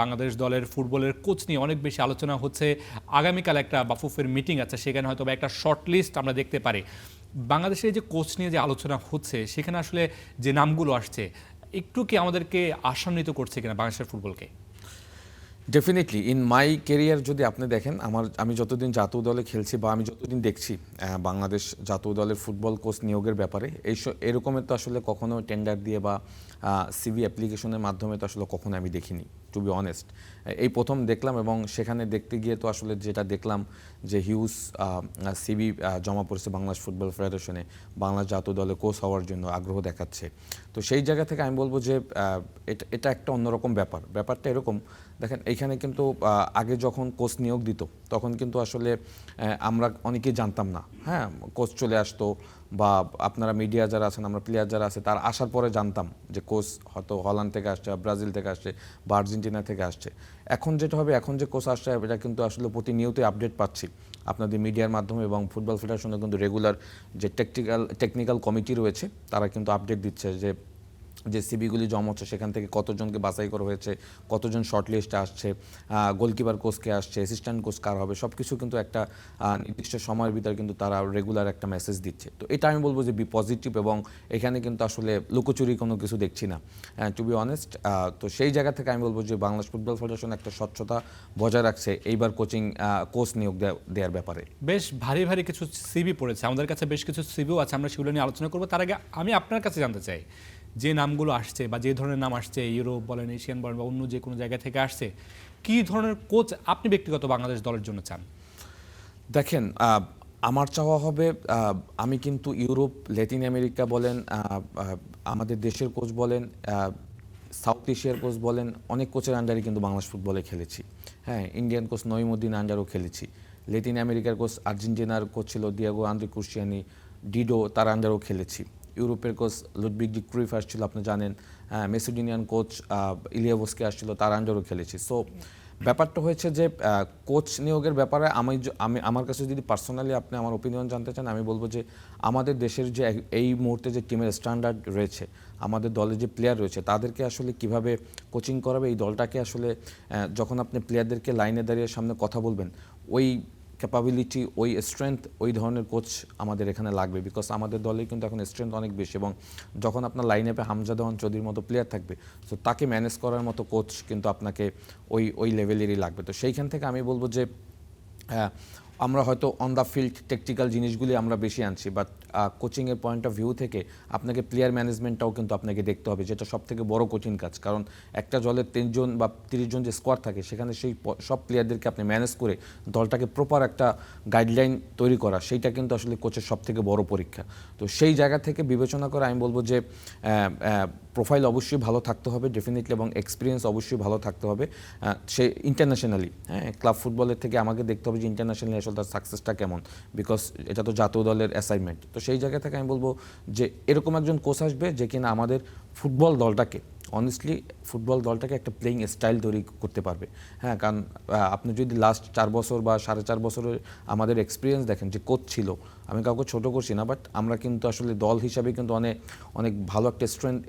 বাংলাদেশ দলের ফুটবলের কোচ নিয়ে অনেক বেশি আলোচনা হচ্ছে। আগামীকাল একটা বাফুফের মিটিং আছে, সেখানে হয়তো একটা শর্ট লিস্ট আমরা দেখতে পারি। বাংলাদেশের যে কোচ নিয়ে যে আলোচনা হচ্ছে সেখানে আসলে যে নামগুলো আসছে একটু কি আমাদেরকে আশান্বিত করছে কিনা বাংলাদেশের ফুটবলকে? ডেফিনেটলি ইন মাই কেরিয়ার যদি আপনি দেখেন, আমি যতদিন জাতীয় দলে খেলছি বা আমি যতদিন দেখছি বাংলাদেশ জাতীয় দলের ফুটবল কোচ নিয়োগের ব্যাপারে এরকমের তো আসলে কখনো টেন্ডার দিয়ে বা সিভি অ্যাপ্লিকেশনের মাধ্যমে তো আসলে কখনো আমি দেখিনি, টু বি অনেস্ট। এই প্রথম দেখলাম এবং সেখানে দেখতে গিয়ে তো আসলে যেটা দেখলাম যে হিউজ সিভি জমা পড়েছে বাংলাদেশ ফুটবল ফেডারেশনে বাংলাদেশ জাতীয় দলে কোচ হওয়ার জন্য আগ্রহ দেখাচ্ছে। তো সেই জায়গা থেকে আমি বলবো যে এটা একটা অন্যরকম ব্যাপারটা এরকম। দেখেন, এইখানে কিন্তু আগে যখন কোচ নিয়োগ দিত তখন কিন্তু আসলে আমরা অনেকেই জানতাম না। হ্যাঁ, কোচ চলে আসতো বা আপনারা মিডিয়া যারা আছেন, আমরা প্লেয়ার যারা আছে তার আসার পরে জানতাম যে কোচ হয়তো হল্যান্ড থেকে আসছে, ব্রাজিল থেকে আসছে বা আর্জেন্টিনা থেকে আসছে। এখন যেটা হবে, এখন যে কোচ আসছে এটা কিন্তু আসলে প্রতিনিয়তই আপডেট পাচ্ছি আপনাদের মিডিয়ার মাধ্যমে, এবং ফুটবল ফেডারেশনে কিন্তু রেগুলার যে টেকনিক্যাল কমিটি রয়েছে তারা কিন্তু আপডেট দিচ্ছে যে সিবিগুলি জমা হচ্ছে সেখান থেকে কতজনকে বাছাই করা হয়েছে, কতজন শর্ট লিস্টে আসছে, গোলকিপার কোচকে আসছে, অ্যাসিস্ট্যান্ট কোচ কার হবে, সব কিছু কিন্তু একটা নির্দিষ্ট সময়ের ভিতরে কিন্তু তারা রেগুলার একটা মেসেজ দিচ্ছে। তো এটা আমি বলবো যে বি পজিটিভ, এবং এখানে কিন্তু আসলে লুকোচুরি কোনো কিছু দেখছি না, টু বি অনেস্ট। তো সেই জায়গা থেকে আমি বলবো যে বাংলাদেশ ফুটবল ফেডারেশন একটা স্বচ্ছতা বজায় রাখছে এইবার কোচ নিয়োগ দেওয়ার ব্যাপারে। বেশ ভারী ভারী কিছু সিভি পড়েছে, আমাদের কাছে বেশ কিছু সিভিও আছে, আমরা সেগুলো নিয়ে আলোচনা করবো। তার আগে আমি আপনার কাছে জানতে চাই, যে নামগুলো আসছে বা যে ধরনের নাম আসছে, ইউরোপ বলেন, এশিয়ান বলেন বা অন্য যে কোনো জায়গা থেকে আসছে, কী ধরনের কোচ আপনি ব্যক্তিগত বাংলাদেশ দলের জন্য চান? দেখেন, আমার চাওয়া হবে, আমি কিন্তু ইউরোপ, ল্যাটিন আমেরিকা বলেন, আমাদের দেশের কোচ বলেন, সাউথ এশিয়ার কোচ বলেন, অনেক কোচের আন্ডারে কিন্তু বাংলাদেশ ফুটবলে খেলেছি। হ্যাঁ, ইন্ডিয়ান কোচ নঈমুদ্দিন আন্ডারও খেলেছি। ল্যাটিন আমেরিকার কোচ আর্জেন্টিনার কোচ ছিল দিয়েগো আন্দ্রে ক্রুশিয়ানি, ডিডো, তার আন্ডারও খেলেছি। ইউরোপের কোচ লুডভিগ ডি ক্রুইফ আসছিল, আপনি জানেন। মেসিডোনিয়ান কোচ ইলিয়াভস্কি আসছিল, তার আন্ডারও খেলেছি। সো ব্যাপারটা হয়েছে যে কোচ নিয়োগের ব্যাপারে আমার কাছে যদি পার্সোনালি আপনি আমার ওপিনিয়ন জানতে চান, আমি বলবো যে আমাদের দেশের যে এই মুহূর্তে যে টিমের স্ট্যান্ডার্ড রয়েছে, আমাদের দলে যে প্লেয়ার রয়েছে তাদেরকে আসলে কিভাবে কোচিং করাবে, এই দলটাকে আসলে যখন আপনি প্লেয়ারদেরকে লাইনে দাঁড়িয়ে সামনে কথা বলবেন, ওই ক্যাপাবিলিটি, ওই স্ট্রেংথ, ওই ধরনের কোচ আমাদের এখানে লাগবে। বিকজ আমাদের দলে কিন্তু এখন স্ট্রেংথ অনেক বেশি, এবং যখন আপনার লাইনে আপে হামজাদওয়ান চৌধুরীর মতো প্লেয়ার থাকবে, তো তাকে ম্যানেজ করার মতো কোচ কিন্তু আপনাকে ওই লেভেলেরই লাগবে। তো সেইখান থেকে আমি বলবো যে আমরা হয়তো অন দ্য ফিল্ড টেকনিক্যাল জিনিসগুলি আমরা বেশি আনছি, বাট কোচিংয়ের পয়েন্ট অফ ভিউ থেকে আপনাকে প্লেয়ার ম্যানেজমেন্টটাও কিন্তু আপনাকে দেখতে হবে, যেটা সবথেকে বড় কঠিন কাজ। কারণ একটা দলের 3 জন বা 30 জন যে স্কোয়াড থাকে, সেখানে সেই সব প্লেয়ারদেরকে আপনি ম্যানেজ করে দলটাকে প্রপার একটা গাইডলাইন তৈরি করা, সেইটা কিন্তু আসলে কোচের সবথেকে বড় পরীক্ষা। তো সেই জায়গা থেকে বিবেচনা করে আমি বলবো যে প্রোফাইল অবশ্যই ভালো থাকতে হবে ডেফিনেটলি, এবং এক্সপিরিয়েন্স অবশ্যই ভালো থাকতে হবে। সে ইন্টারন্যাশনালি, হ্যাঁ, ক্লাব ফুটবলের থেকে আমাকে দেখতে হবে যে ইন্টারন্যাশনালি আসলে তার সাকসেসটা কেমন, বিকজ এটা তো জাতীয় দলের অ্যাসাইনমেন্ট। তো সেই জায়গা থেকে আমি বলবো যে এরকম একজন কোচ আসবে যে কিনা আমাদের ফুটবল দলটাকে, অনেস্টলি ফুটবল দলটাকে একটা প্লেইং স্টাইল তৈরি করতে পারবে। হ্যাঁ, কারণ আপনি যদি লাস্ট 4 বছর বা 4.5 বছরের আমাদের এক্সপিরিয়েন্স দেখেন যে কোচ ছিল, আমি কাউকে ছোট করছি না, বাট আমরা কিন্তু আসলে দল হিসাবে কিন্তু অনেক অনেক ভালো একটা স্ট্রেংথ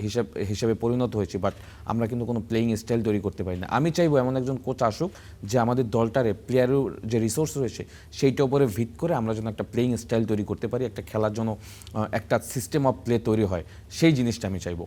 হিসাবে পরিণত হয়েছি, বাট আমরা কিন্তু কোনো প্লেইং স্টাইল তৈরি করতে পারি না। আমি চাইবো এমন একজন কোচ আসুক যে আমাদের দলটারে প্লেয়ারের যে রিসোর্স রয়েছে সেইটার উপরে ভিত করে আমরা যেন একটা প্লেইং স্টাইল তৈরি করতে পারি, একটা খেলার জন্য একটা সিস্টেম অফ প্লে তৈরি হয়, সেই জিনিসটা আমি চাইবো।